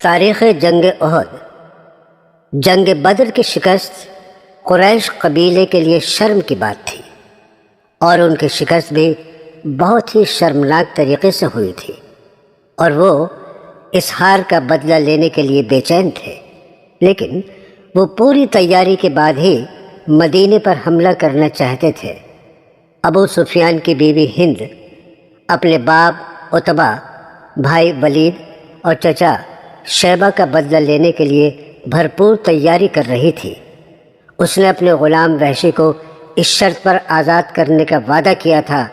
تاریخ جنگ احد۔ جنگ بدر کی شکست قریش قبیلے کے لیے شرم کی بات تھی، اور ان کی شکست بھی بہت ہی شرمناک طریقے سے ہوئی تھی، اور وہ اس ہار کا بدلہ لینے کے لیے بے چین تھے۔ لیکن وہ پوری تیاری کے بعد ہی مدینے پر حملہ کرنا چاہتے تھے۔ ابو سفیان کی بیوی ہند اپنے باپ عتبہ، بھائی ولید اور چچا شیبہ کا بدلہ لینے کے لیے بھرپور تیاری کر رہی تھی۔ اس نے اپنے غلام وحشی کو اس شرط پر آزاد کرنے کا وعدہ کیا تھا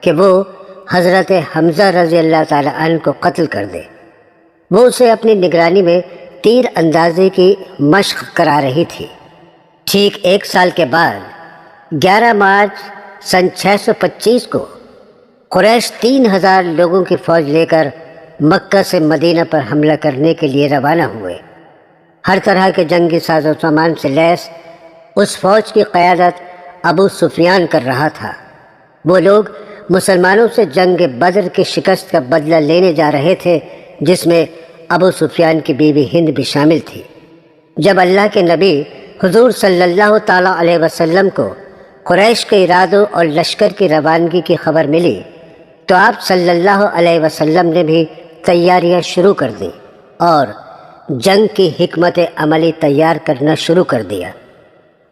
کہ وہ حضرت حمزہ رضی اللہ تعالی عنہ کو قتل کر دے۔ وہ اسے اپنی نگرانی میں تیر اندازی کی مشق کرا رہی تھی۔ ٹھیک 1 سال کے بعد 11 مارچ سن 625 کو قریش 3000 لوگوں کی فوج لے کر مکہ سے مدینہ پر حملہ کرنے کے لیے روانہ ہوئے۔ ہر طرح کے جنگی ساز و سامان سے لیس اس فوج کی قیادت ابو سفیان کر رہا تھا۔ وہ لوگ مسلمانوں سے جنگ بدر کی شکست کا بدلہ لینے جا رہے تھے، جس میں ابو سفیان کی بیوی ہند بھی شامل تھی۔ جب اللہ کے نبی حضور صلی اللہ تعالیٰ علیہ وسلم کو قریش کے ارادوں اور لشکر کی روانگی کی خبر ملی تو آپ صلی اللہ علیہ وسلم نے بھی تیاریاں شروع کر دیں اور جنگ کی حکمت عملی تیار کرنا شروع کر دیا۔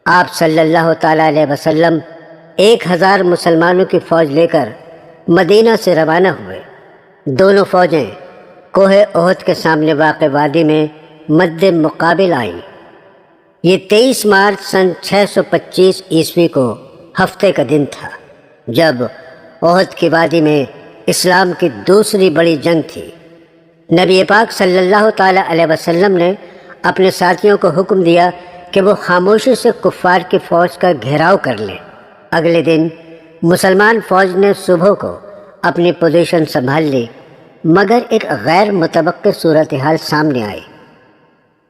آپ صلی اللہ تعالیٰ علیہ وسلم 1000 مسلمانوں کی فوج لے کر مدینہ سے روانہ ہوئے۔ دونوں فوجیں کوہ احد کے سامنے واقع وادی میں مد مقابل آئیں۔ یہ 23 مارچ سن 625 عیسوی کو ہفتے کا دن تھا، جب احد کی وادی میں اسلام کی دوسری بڑی جنگ تھی۔ نبی پاک صلی اللہ تعالیٰ علیہ وسلم نے اپنے ساتھیوں کو حکم دیا کہ وہ خاموشی سے کفار کی فوج کا گھیراؤ کر لیں۔ اگلے دن مسلمان فوج نے صبح کو اپنی پوزیشن سنبھال لی، مگر ایک غیر متوقع صورتحال سامنے آئی۔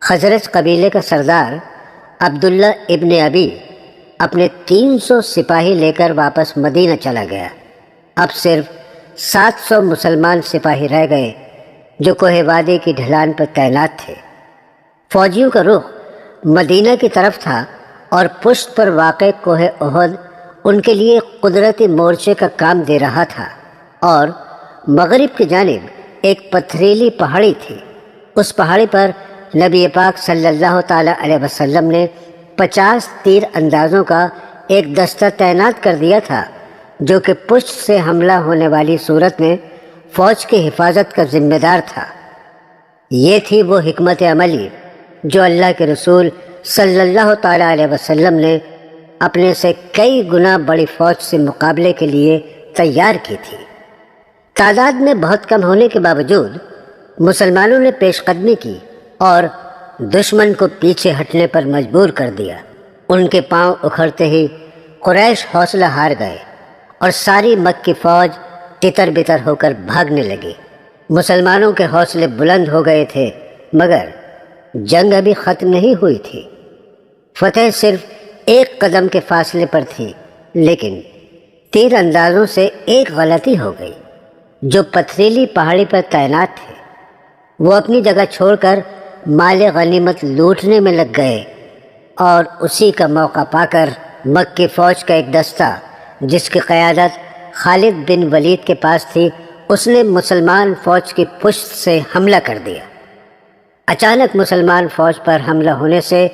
خزرج قبیلے کا سردار عبداللہ ابن ابی اپنے 300 سپاہی لے کر واپس مدینہ چلا گیا۔ اب صرف 700 مسلمان سپاہی رہ گئے جو کوہ وادی کی ڈھلان پر تعینات تھے۔ فوجیوں کا رخ مدینہ کی طرف تھا اور پشت پر واقع کوہ احد ان کے لیے قدرتی مورچے کا کام دے رہا تھا، اور مغرب کی جانب ایک پتھریلی پہاڑی تھی۔ اس پہاڑی پر نبی پاک صلی اللہ تعالیٰ علیہ وسلم نے 50 تیر اندازوں کا ایک دستہ تعینات کر دیا تھا، جو کہ پشت سے حملہ ہونے والی صورت میں فوج کی حفاظت کا ذمہ دار تھا۔ یہ تھی وہ حکمت عملی جو اللہ کے رسول صلی اللہ تعالیٰ علیہ وسلم نے اپنے سے کئی گنا بڑی فوج سے مقابلے کے لیے تیار کی تھی۔ تعداد میں بہت کم ہونے کے باوجود مسلمانوں نے پیش قدمی کی اور دشمن کو پیچھے ہٹنے پر مجبور کر دیا۔ ان کے پاؤں اکھڑتے ہی قریش حوصلہ ہار گئے اور ساری مکی فوج تتر بتر ہو کر بھاگنے لگی۔ مسلمانوں کے حوصلے بلند ہو گئے تھے، مگر جنگ ابھی ختم نہیں ہوئی تھی۔ فتح صرف 1 قدم کے فاصلے پر تھی، لیکن تیر اندازوں سے ایک غلطی ہو گئی۔ جو پتھریلی پہاڑی پر تعینات تھے وہ اپنی جگہ چھوڑ کر مال غنیمت لوٹنے میں لگ گئے، اور اسی کا موقع پا کر مکی فوج کا ایک دستہ جس کی قیادت خالد بن ولید کے پاس تھی، اس نے مسلمان فوج کی پشت سے حملہ کر دیا۔ اچانک مسلمان فوج پر حملہ ہونے سے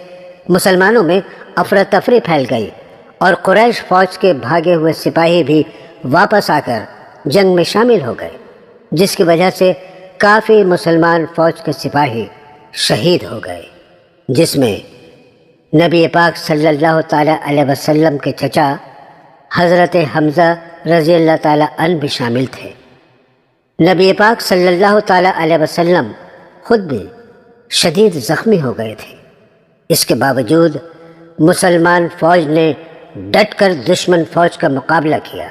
مسلمانوں میں افراتفری پھیل گئی، اور قریش فوج کے بھاگے ہوئے سپاہی بھی واپس آ کر جنگ میں شامل ہو گئے، جس کی وجہ سے کافی مسلمان فوج کے سپاہی شہید ہو گئے، جس میں نبی پاک صلی اللہ تعالیٰ علیہ وسلم کے چچا حضرت حمزہ رضی اللہ تعالیٰ عنہ بھی شامل تھے۔ نبی پاک صلی اللہ تعالیٰ علیہ وسلم خود بھی شدید زخمی ہو گئے تھے۔ اس کے باوجود مسلمان فوج نے ڈٹ کر دشمن فوج کا مقابلہ کیا۔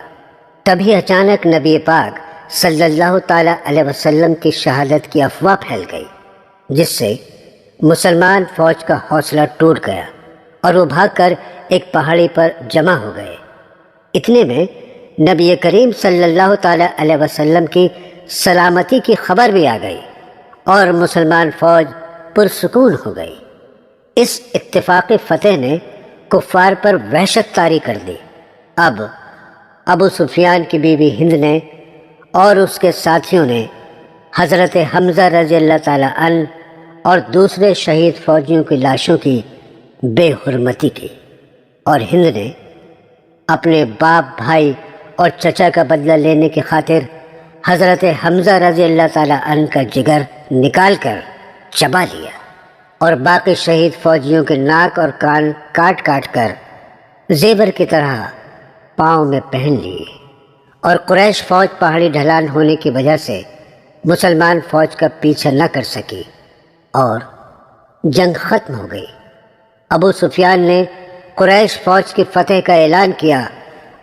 تبھی اچانک نبی پاک صلی اللہ تعالیٰ علیہ وسلم کی شہادت کی افواہ پھیل گئی، جس سے مسلمان فوج کا حوصلہ ٹوٹ گیا اور وہ بھاگ کر ایک پہاڑی پر جمع ہو گئے۔ اتنے میں نبی کریم صلی اللہ تعالیٰ علیہ وسلم کی سلامتی کی خبر بھی آ گئی، اور مسلمان فوج پرسکون ہو گئی۔ اس اتفاقی فتح نے کفار پر وحشت طاری کر دی۔ اب ابو سفیان کی بیوی ہند نے اور اس کے ساتھیوں نے حضرت حمزہ رضی اللہ تعالی عنہ اور دوسرے شہید فوجیوں کی لاشوں کی بے حرمتی کی، اور ہند نے اپنے باپ، بھائی اور چچا کا بدلہ لینے کی خاطر حضرت حمزہ رضی اللہ تعالی عنہ کا جگر نکال کر چبا لیا، اور باقی شہید فوجیوں کے ناک اور کان کاٹ کاٹ کر زیور کی طرح پاؤں میں پہن لیے، اور قریش فوج پہاڑی ڈھلان ہونے کی وجہ سے مسلمان فوج کا پیچھا نہ کر سکی اور جنگ ختم ہو گئی۔ ابو سفیان نے قریش فوج کی فتح کا اعلان کیا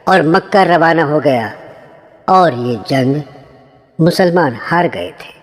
اور مکہ روانہ ہو گیا، اور یہ جنگ مسلمان ہار گئے تھے۔